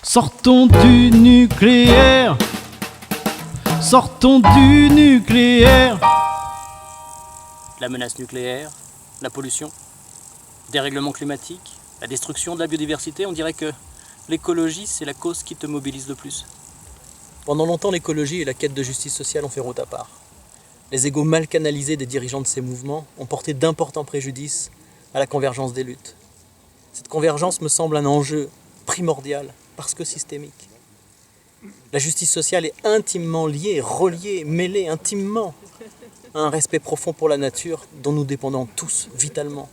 Sortons du nucléaire. Sortons du nucléaire. La menace nucléaire, la pollution, dérèglement climatique, la destruction de la biodiversité, on dirait que l'écologie, c'est la cause qui te mobilise le plus. Pendant longtemps, l'écologie et la quête de justice sociale ont fait route à part. Les égos mal canalisés des dirigeants de ces mouvements ont porté d'importants préjudices à la convergence des luttes. Cette convergence me semble un enjeu primordial, parce que systémique. La justice sociale est intimement liée, reliée, mêlée intimement à un respect profond pour la nature dont nous dépendons tous vitalement.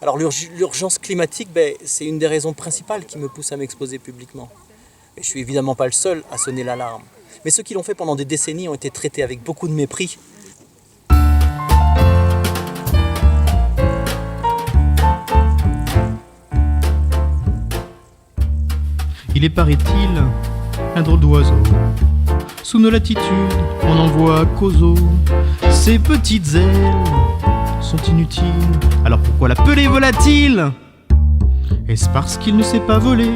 Alors l'urgence climatique, c'est une des raisons principales qui me pousse à m'exposer publiquement. Et je suis évidemment pas le seul à sonner l'alarme. Mais ceux qui l'ont fait pendant des décennies ont été traités avec beaucoup de mépris. Il est, paraît-il, un drôle d'oiseau. Sous nos latitudes, on n'en voit qu'aux eaux. Ses petites ailes sont inutiles. Alors pourquoi l'appeler volatile? Est-ce parce qu'il ne sait pas voler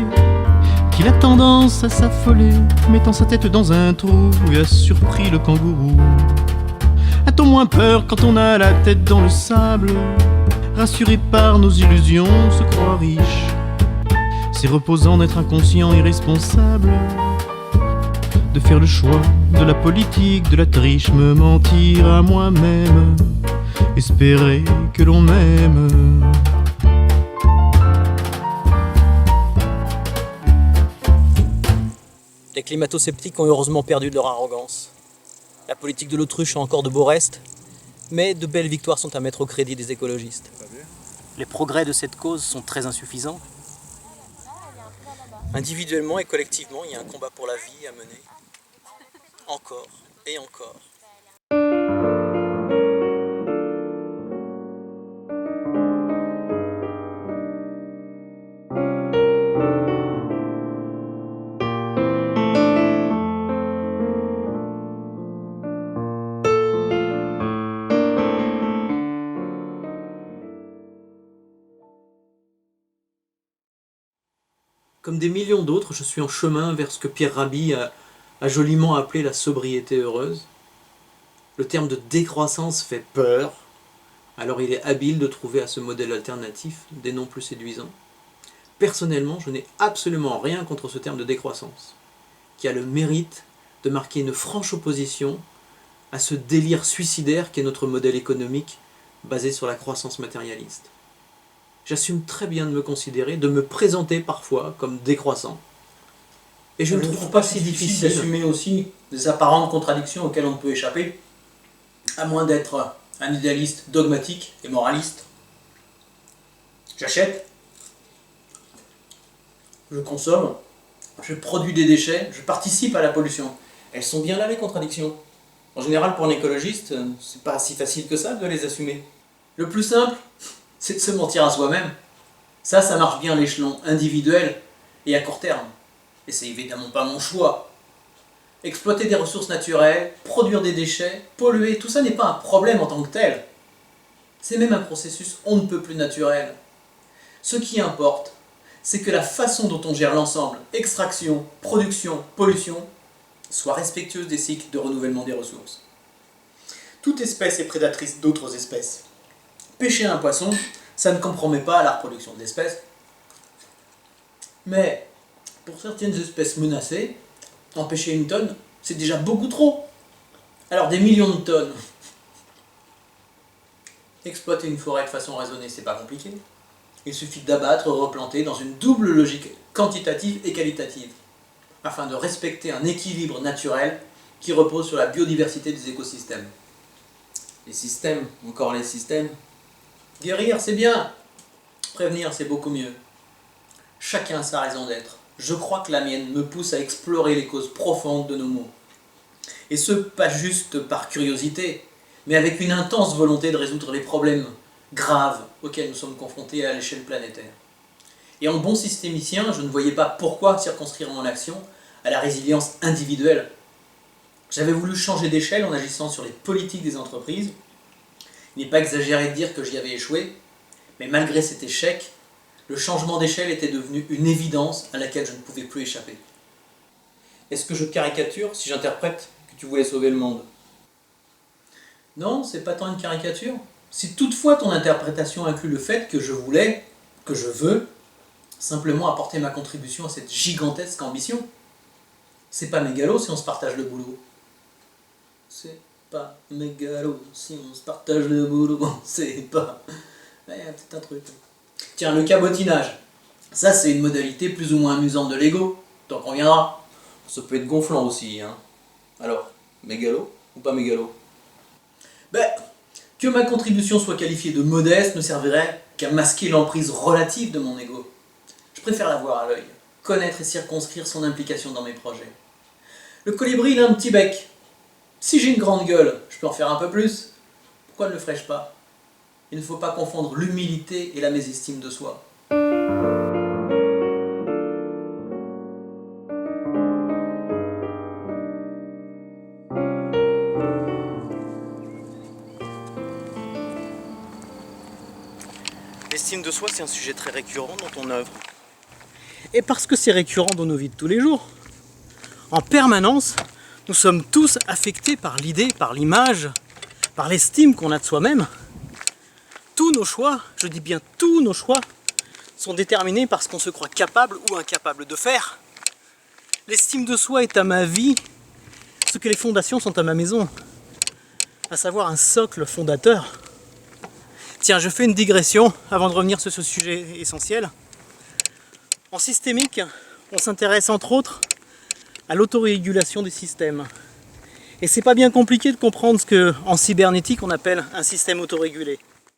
qu'il a tendance à s'affoler, mettant sa tête dans un trou et a surpris le kangourou? A-t-on moins peur quand on a la tête dans le sable? Rassuré par nos illusions, se croit riche. C'est reposant d'être inconscient, irresponsable, de faire le choix de la politique, de la triche, me mentir à moi-même, espérer que l'on m'aime. Les climato-sceptiques ont heureusement perdu de leur arrogance. La politique de l'autruche a encore de beaux restes, mais de belles victoires sont à mettre au crédit des écologistes. Les progrès de cette cause sont très insuffisants. Individuellement et collectivement, il y a un combat pour la vie à mener. Encore et encore. Comme des millions d'autres, je suis en chemin vers ce que Pierre Rabhi a joliment appelé la sobriété heureuse. Le terme de décroissance fait peur, alors il est habile de trouver à ce modèle alternatif des noms plus séduisants. Personnellement, je n'ai absolument rien contre ce terme de décroissance, qui a le mérite de marquer une franche opposition à ce délire suicidaire qu'est notre modèle économique basé sur la croissance matérialiste. J'assume très bien de me considérer, de me présenter parfois comme décroissant. Et je ne trouve pas si difficile d'assumer aussi des apparentes contradictions auxquelles on ne peut échapper, à moins d'être un idéaliste dogmatique et moraliste. J'achète, je consomme, je produis des déchets, je participe à la pollution. Elles sont bien là les contradictions. En général, pour un écologiste, c'est pas si facile que ça de les assumer. Le plus simple, c'est de se mentir à soi-même. Ça marche bien à l'échelon individuel et à court terme. Et c'est évidemment pas mon choix. Exploiter des ressources naturelles, produire des déchets, polluer, tout ça n'est pas un problème en tant que tel. C'est même un processus on ne peut plus naturel. Ce qui importe, c'est que la façon dont on gère l'ensemble, extraction, production, pollution, soit respectueuse des cycles de renouvellement des ressources. Toute espèce est prédatrice d'autres espèces. Pêcher un poisson, ça ne compromet pas la reproduction de l'espèce. Mais pour certaines espèces menacées, en pêcher une tonne, c'est déjà beaucoup trop. Alors des millions de tonnes. Exploiter une forêt de façon raisonnée, c'est pas compliqué. Il suffit d'abattre, replanter dans une double logique quantitative et qualitative, afin de respecter un équilibre naturel qui repose sur la biodiversité des écosystèmes. Les systèmes, encore les systèmes. Guérir, c'est bien. Prévenir, c'est beaucoup mieux. Chacun a sa raison d'être. Je crois que la mienne me pousse à explorer les causes profondes de nos maux. Et ce, pas juste par curiosité, mais avec une intense volonté de résoudre les problèmes graves auxquels nous sommes confrontés à l'échelle planétaire. Et en bon systémicien, je ne voyais pas pourquoi circonscrire mon action à la résilience individuelle. J'avais voulu changer d'échelle en agissant sur les politiques des entreprises. Il n'est pas exagéré de dire que j'y avais échoué, mais malgré cet échec, Le changement d'échelle était devenu une évidence à laquelle je ne pouvais plus échapper. Est-ce que je caricature si j'interprète que tu voulais sauver le monde? Non, c'est pas tant une caricature. Si toutefois ton interprétation inclut le fait que je voulais, que je veux, simplement apporter ma contribution à cette gigantesque ambition. C'est pas mégalo si on se partage le boulot. C'est pas mégalo si on se partage le boulot. C'est pas... Ouais, c'est un truc. Tiens, le cabotinage. Ça, c'est une modalité plus ou moins amusante de Lego. T'en conviendras. Ça peut être gonflant aussi, hein. Alors, mégalo ou pas mégalo? Ben, que ma contribution soit qualifiée de modeste ne servirait qu'à masquer l'emprise relative de mon ego. Je préfère la voir à l'œil, connaître et circonscrire son implication dans mes projets. Le colibri, il a un petit bec. Si j'ai une grande gueule, je peux en faire un peu plus. Pourquoi ne le ferais-je pas? Il ne faut pas confondre l'humilité et la mésestime de soi. L'estime de soi, c'est un sujet très récurrent dans ton œuvre. Et parce que c'est récurrent dans nos vies de tous les jours, en permanence, nous sommes tous affectés par l'idée, par l'image, par l'estime qu'on a de soi-même. Tous nos choix, je dis bien tous nos choix, sont déterminés par ce qu'on se croit capable ou incapable de faire. L'estime de soi est à ma vie ce que les fondations sont à ma maison, à savoir un socle fondateur. Tiens, je fais une digression avant de revenir sur ce sujet essentiel. En systémique, on s'intéresse entre autres à l'autorégulation des systèmes. Et c'est pas bien compliqué de comprendre ce qu'en cybernétique on appelle un système autorégulé.